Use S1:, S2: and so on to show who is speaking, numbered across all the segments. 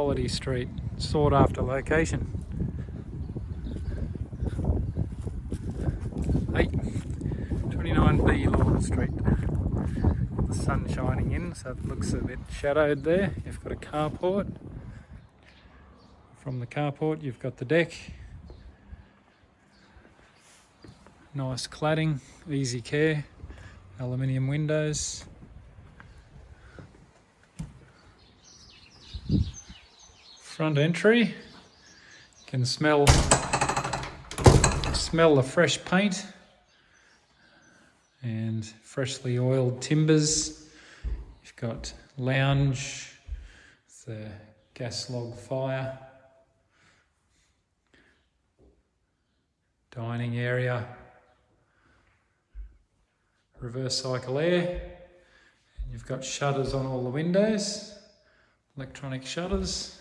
S1: quality street, sought after location. Hey, 29B Lorne Street. The sun shining in, so it looks a bit shadowed there. You've got a carport. From the carport you've got the deck. Nice cladding, easy care, aluminium windows. Front entry, you can smell the fresh paint and freshly oiled timbers. You've got lounge, the gas log fire, dining area, reverse cycle air, and you've got shutters on all the windows, electronic shutters.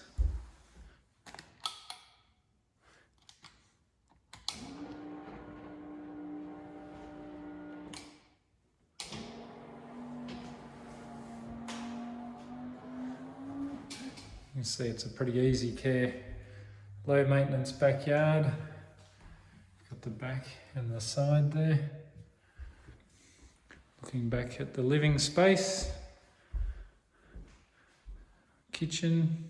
S1: You can see it's a pretty easy care, low maintenance backyard. Got the back and the side there. Looking back at the living space, kitchen,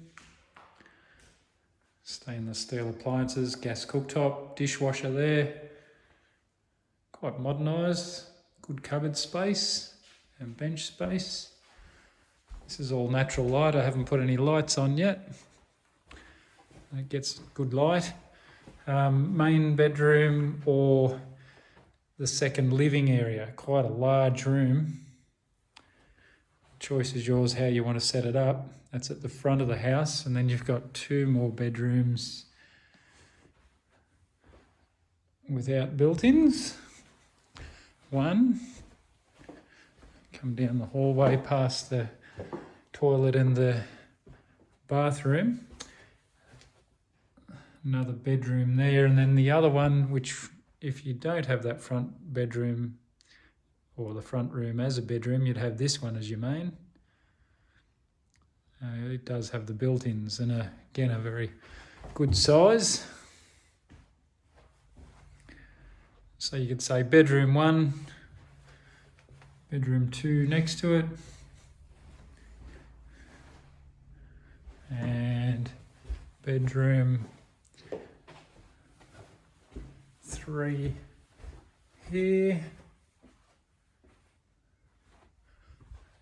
S1: stainless steel appliances, gas cooktop, dishwasher there. Quite modernised, good cupboard space and bench space. This is all natural light. I haven't put any lights on yet. It gets good light. Main bedroom or the second living area. Quite a large room. Choice is yours how you want to set it up. That's at the front of the house, and then you've got two more bedrooms without built-ins. One, come down the hallway past the toilet and the bathroom. Another bedroom there, and then the other one, which if you don't have that front bedroom or the front room as a bedroom, you'd have this one as your main. It does have the built-ins, and again a very good size. So you could say bedroom 1, bedroom 2 next to it, and bedroom 3 here,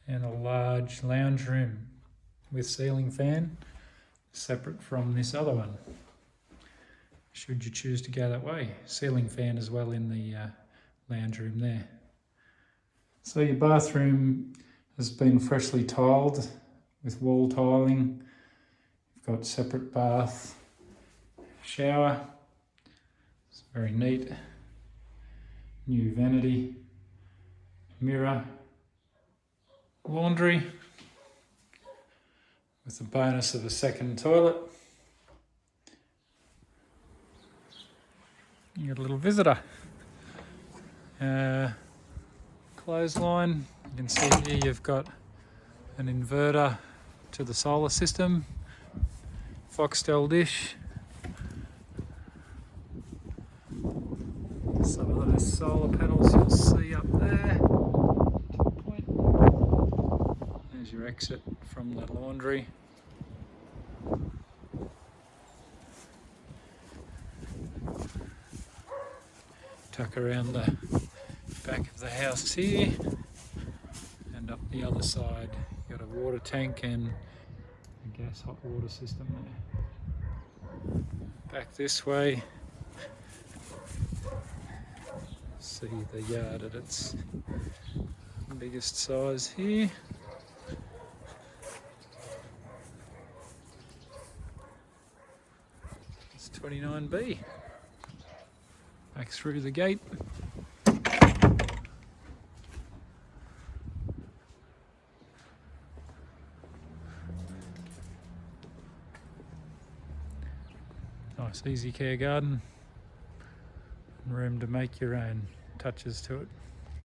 S1: and a large lounge room with ceiling fan separate from this other one, should you choose to go that way. Ceiling fan as well in the lounge room there. So your bathroom has been freshly tiled with wall tiling. You've got separate bath, shower. It's very neat. New vanity, mirror, laundry, with the bonus of a second toilet. You got a little visitor. Clothesline. You can see here you've got an inverter to the solar system. Foxtel dish. Some of those solar panels you'll see up there. There's your exit from the laundry. Tuck around the back of the house here, and up the other side you've got a water tank and a gas hot water system there. Back this way, see the yard at its biggest size here. It's 29B. Back through the gate. Nice easy care garden, and room to make your own touches to it.